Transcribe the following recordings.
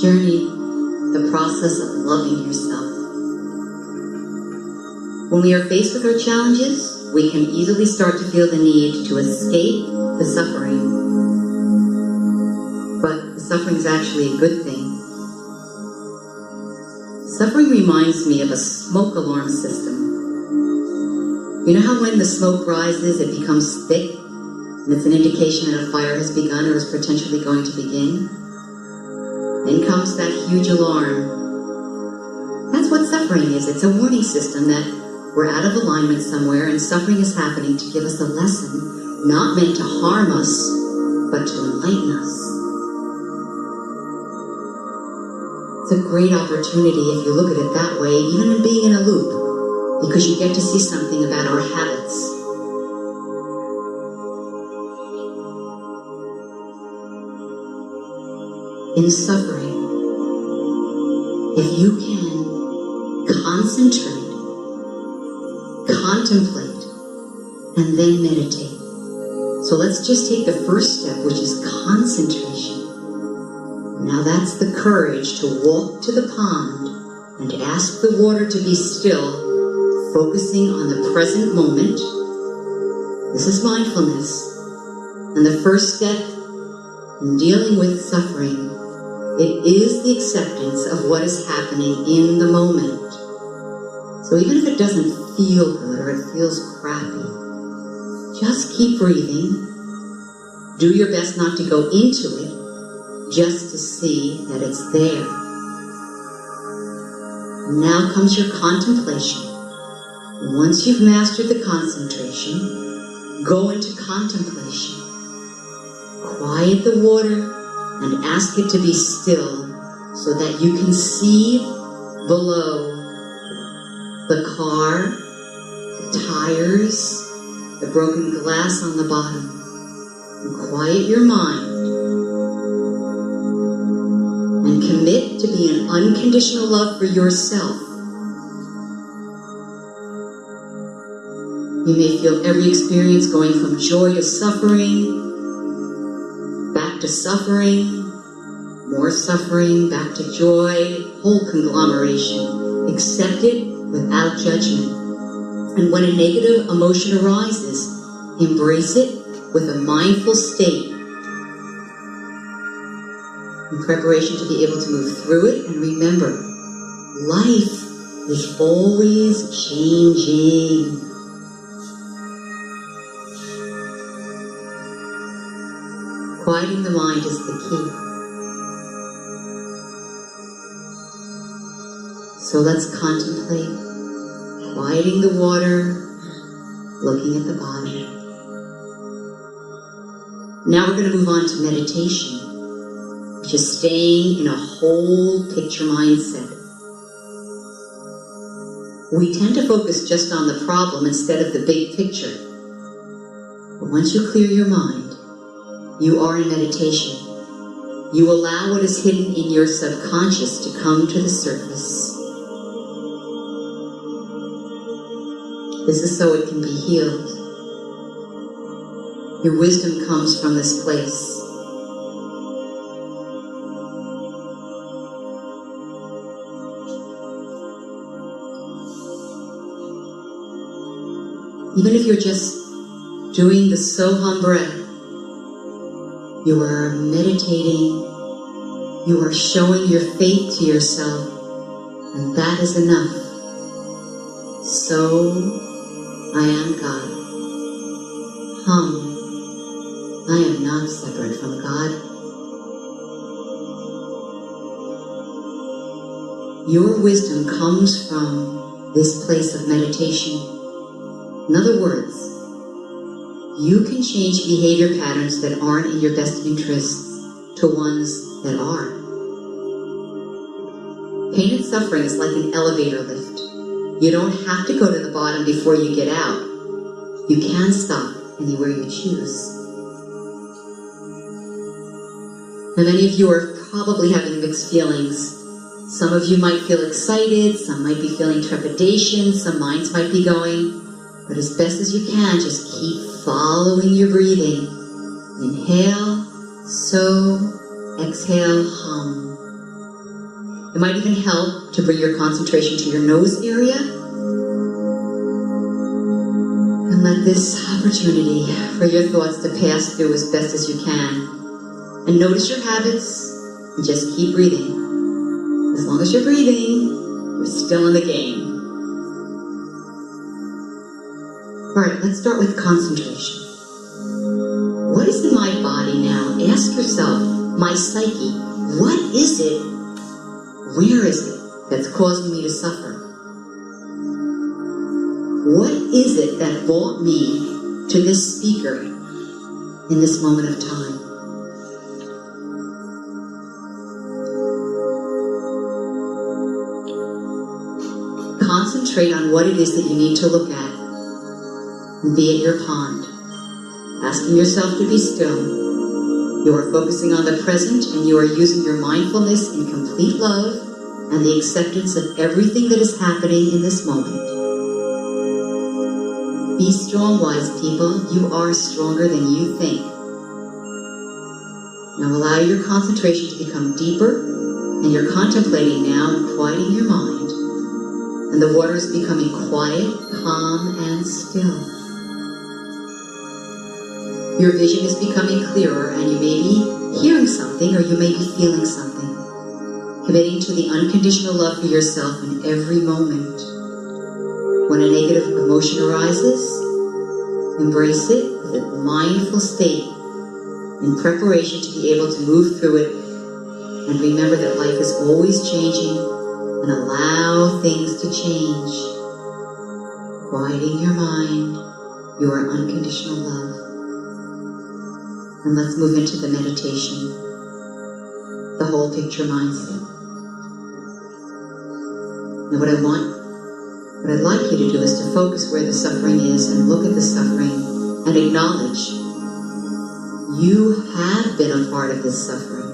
journey, the process of loving yourself. When we are faced with our challenges, we can easily start to feel the need to escape the suffering. But the suffering is actually a good thing. Suffering reminds me of a smoke alarm system. You know how when the smoke rises, it becomes thick, and it's an indication that a fire has begun or is potentially going to begin? Then comes that huge alarm. That's what suffering is. It's a warning system that we're out of alignment somewhere, and suffering is happening to give us a lesson, not meant to harm us, but to enlighten us. It's a great opportunity if you look at it that way, even in being in a loop, because you get to see something about our habits. In suffering, if you can concentrate, contemplate, and then meditate. So let's just take the first step, which is concentration. Now that's the courage to walk to the pond and to ask the water to be still, focusing on the present moment. This is mindfulness. And the first step in dealing with suffering, it is the acceptance of what is happening in the moment. So even if it doesn't feel good or it feels crappy, just keep breathing. Do your best not to go into it, just to see that it's there. Now comes your contemplation. And once you've mastered the concentration, go into contemplation. Quiet the water and ask it to be still so that you can see below the car, the tires, the broken glass on the bottom. And quiet your mind and commit to be an unconditional love for yourself. You may feel every experience going from joy to suffering, back to suffering, more suffering, back to joy, whole conglomeration. Accept it without judgment. And when a negative emotion arises, embrace it with a mindful state in preparation to be able to move through it. And remember, life is always changing. Quieting the mind is the key. So let's contemplate, quieting the water, looking at the body. Now we're going to move on to meditation, which is staying in a whole picture mindset. We tend to focus just on the problem instead of the big picture. But once you clear your mind, you are in meditation. You allow what is hidden in your subconscious to come to the surface. This is so it can be healed. Your wisdom comes from this place. Even if you're just doing the Soham breath, you are meditating, you are showing your faith to yourself, and that is enough. So, I am God. Hum, I am not separate from God. Your wisdom comes from this place of meditation. In other words, you can change behavior patterns that aren't in your best interests to ones that are. Pain and suffering is like an elevator lift. You don't have to go to the bottom before you get out. You can stop anywhere you choose. And many of you are probably having mixed feelings. Some of you might feel excited, some might be feeling trepidation, some minds might be going. But as best as you can, just keep following your breathing. Inhale, so, exhale, hum. It might even help to bring your concentration to your nose area. And let this opportunity for your thoughts to pass through as best as you can. And notice your habits and just keep breathing. As long as you're breathing, you're still in the game. Alright, let's start with concentration. What is in my body now? Ask yourself, my psyche, what is it? Where is it that's causing me to suffer? What is it that brought me to this speaker in this moment of time? Concentrate on what it is that you need to look at and be at your pond, asking yourself to be still. You are focusing on the present and you are using your mindfulness in complete love and the acceptance of everything that is happening in this moment. Be strong, wise people. You are stronger than you think. Now allow your concentration to become deeper, and you're contemplating now and quieting your mind. And the water is becoming quiet, calm, and still. Your vision is becoming clearer, and you may be hearing something or you may be feeling something. Committing to the unconditional love for yourself in every moment. When a negative emotion arises, embrace it with a mindful state in preparation to be able to move through it. And remember that life is always changing, and allow things to change. Quieting your mind, your unconditional love. And let's move into the meditation, the whole picture mindset. Now what I'd like you to do is to focus where the suffering is and look at the suffering and acknowledge you have been a part of this suffering.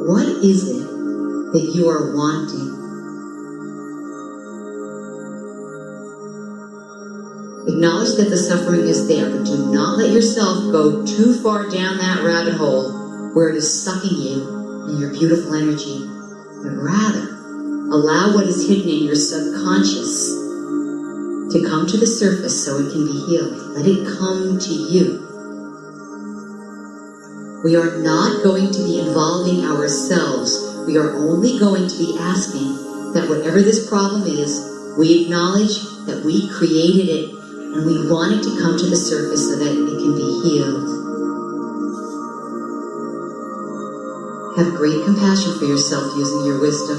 What is it that you are wanting? Acknowledge that the suffering is there, but do not let yourself go too far down that rabbit hole where it is sucking you and your beautiful energy, but rather allow what is hidden in your subconscious to come to the surface so it can be healed. Let it come to you. We are not going to be involving ourselves. We are only going to be asking that whatever this problem is, we acknowledge that we created it and we want it to come to the surface so that it can be healed. Have great compassion for yourself using your wisdom.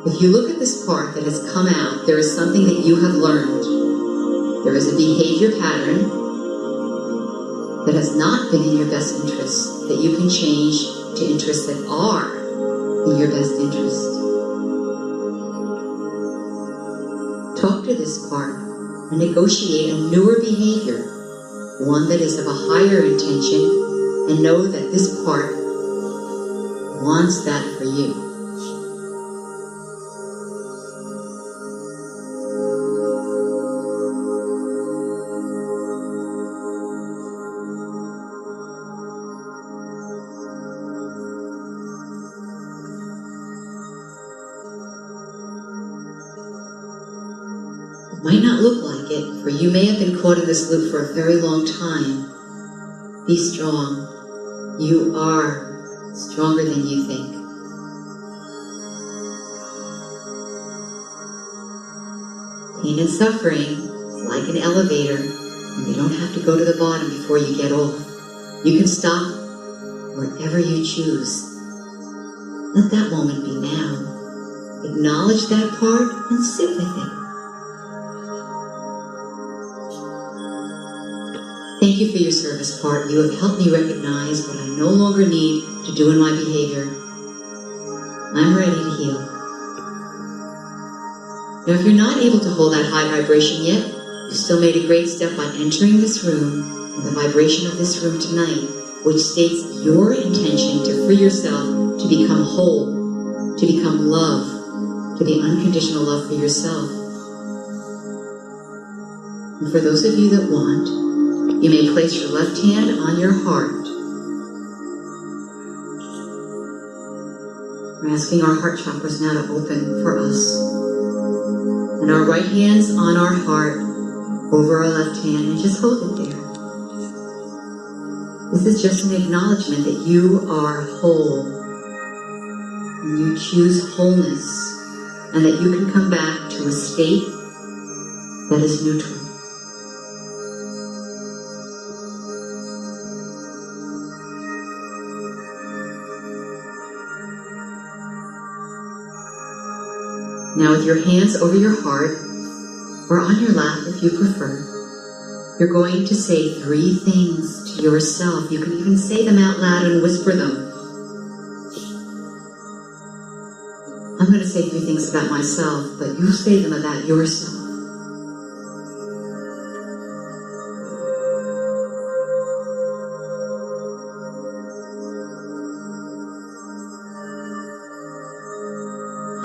If you look at this part that has come out, there is something that you have learned. There is a behavior pattern that has not been in your best interest, that you can change to interests that are in your best interest. Talk to this part and negotiate a newer behavior, one that is of a higher intention, and know that this part wants that for you. Might not look like it, for you may have been caught in this loop for a very long time. Be strong. You are stronger than you think. Pain and suffering is like an elevator, and you don't have to go to the bottom before you get off. You can stop wherever you choose. Let that moment be now. Acknowledge that part and sit with it. Thank you for your service part. You have helped me recognize what I no longer need to do in my behavior. I'm ready to heal. Now, if you're not able to hold that high vibration yet, you've still made a great step by entering this room and the vibration of this room tonight, which states your intention to free yourself, to become whole, to become love, to be unconditional love for yourself. And for those of you that want, you may place your left hand on your heart. We're asking our heart chakras now to open for us. And our right hand's on our heart, over our left hand, and just hold it there. This is just an acknowledgement that you are whole, and you choose wholeness, and that you can come back to a state that is neutral. Now with your hands over your heart, or on your lap if you prefer, you're going to say 3 things to yourself. You can even say them out loud and whisper them. I'm going to say 3 things about myself, but you say them about yourself.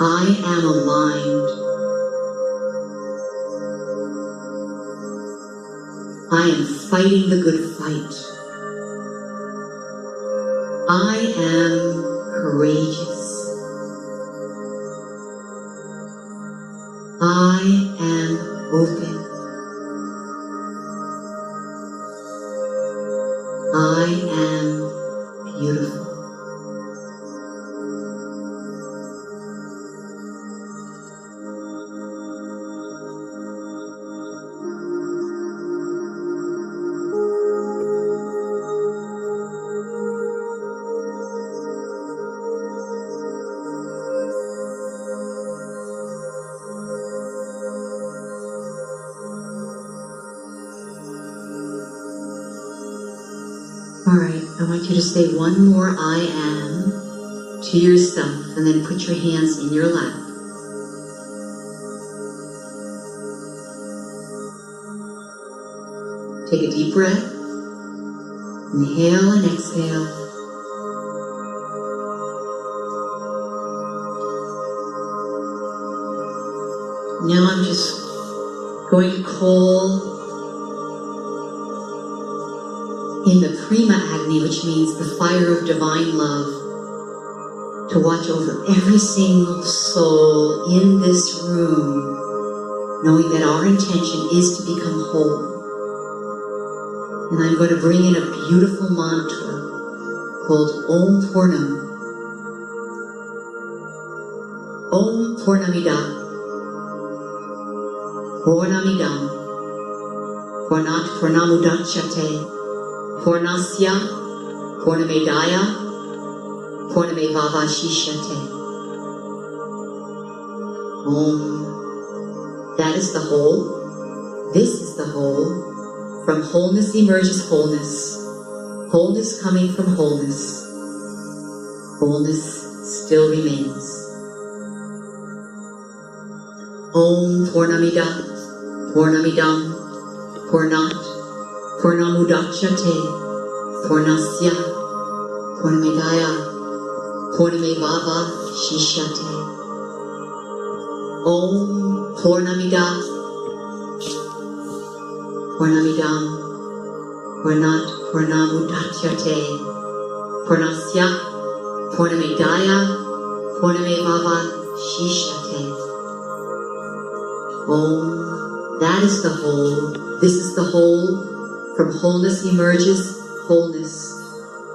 I am aligned. I am fighting the good fight. I am courageous. I am open. I am beautiful. Alright, I want you to say one more I am to yourself, and then put your hands in your lap. Take a deep breath. Inhale and exhale. Now I'm just going to call in the Prima Agni, which means the fire of divine love, to watch over every single soul in this room, knowing that our intention is to become whole. And I'm going to bring in a beautiful mantra called Om Purnam. Om Purnamida. Purnamidam. Purnat Purnamudachyate. Purnasya, Purnamedaya, Purnamevavashishyate. Om. That is the whole. This is the whole. From wholeness emerges wholeness. Wholeness coming from wholeness. Wholeness still remains. Om Purnamida, Purnamidam, Purnat, Purnamudachyate, Purnasya, Purnamedaya, Purnamevava Shishyate. Om Purnamida, Purnamidam, Purnat Purnamudachyate, Purnasya, Purnamedaya, Purnamevava Shishyate. Om, that is the whole, this is the whole. From wholeness emerges wholeness.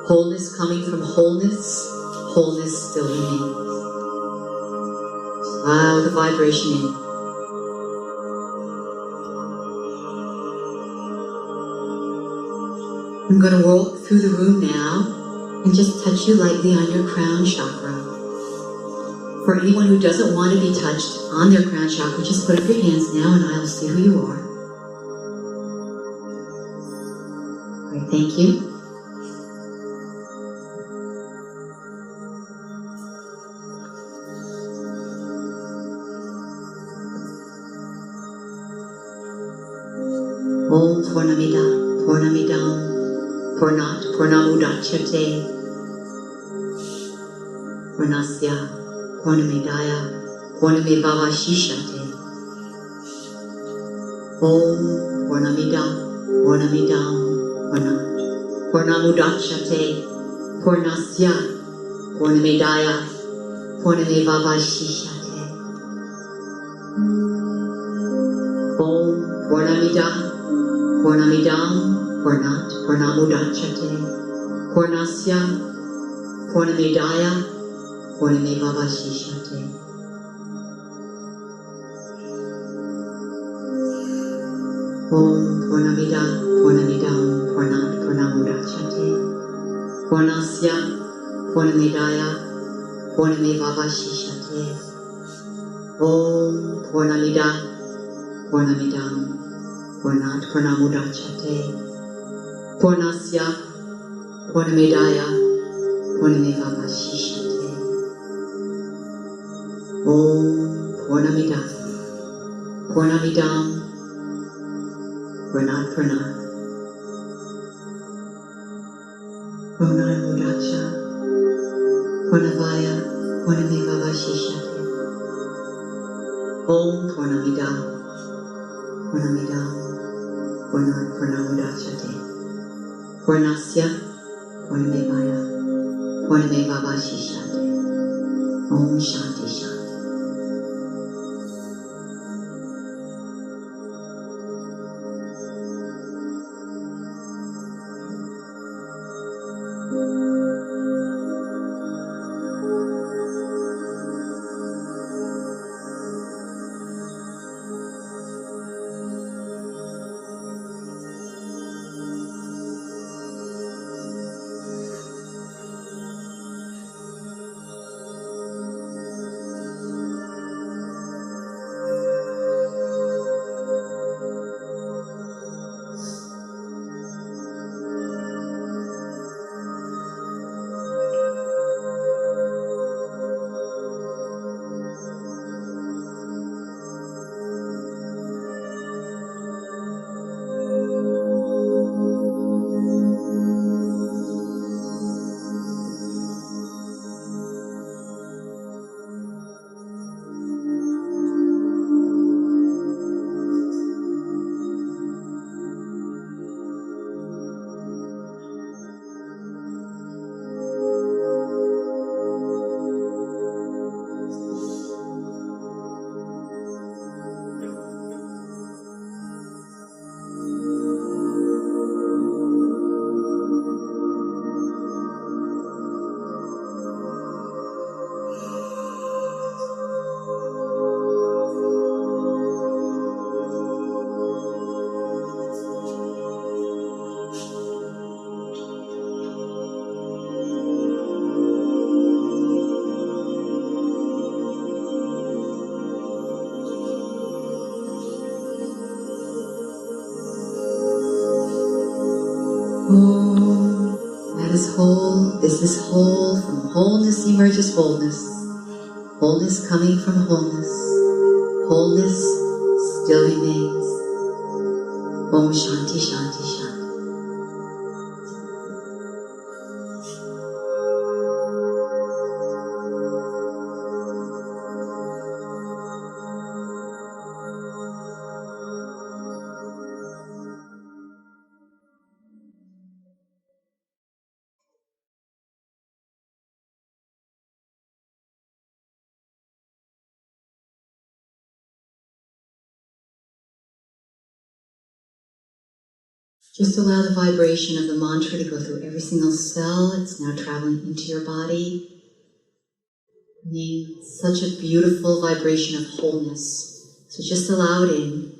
Wholeness coming from wholeness. Wholeness still remains. Allow the vibration in. I'm going to walk through the room now and just touch you lightly on your crown chakra. For anyone who doesn't want to be touched on their crown chakra, just put up your hands now and I'll see who you are. Thank you. Om Purnamida, Purnamidam, Purnat Purnamudachyate, Purnasya, Purnamedaya, Purnamevavashishyate. Om Purnamida, Purnamidam, Purnat, Purnamudachyate, Purnasya, Purnamidaya, Purnamevavashishyate. Om Purnamida, Purnamidam, Purnat, Purnamudachyate, Purnasya, Purnamidaya, Purnamevavashishyate. Om Purnamida, Purnamidam, Purnat, Purnamudachyate, Purnasya, Purnamidaya, Purnamevavashishyate. Om Purnamida, Purnamidam, Purnat, Purnamudachyate, Purnasya, Purnamidaya, Purnamevavashishyate. Om Purnamida, Purnamidam, Purnat, Purnamudacya, Purnavaya, Purnamevavashishyate. Om Purnamida, Purnamidam, Purnat, Purnamudachyate, Purnasya, Purnamevaya, Purnamevavashishyate. Om Shanti Shanti. That is whole. This is whole. From wholeness emerges wholeness. Wholeness coming from wholeness. Wholeness still remains. Om Shanti Shanti Shanti. Just allow the vibration of the mantra to go through every single cell. It's now traveling into your body, bringing such a beautiful vibration of wholeness. So just allow it in.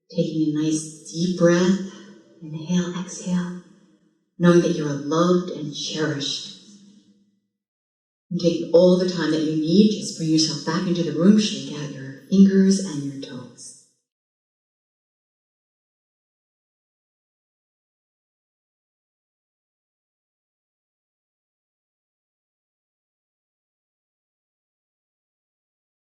Taking a nice deep breath. Inhale, exhale. Knowing that you are loved and cherished. And take all the time that you need. Just bring yourself back into the room. Shake out your fingers and your toes.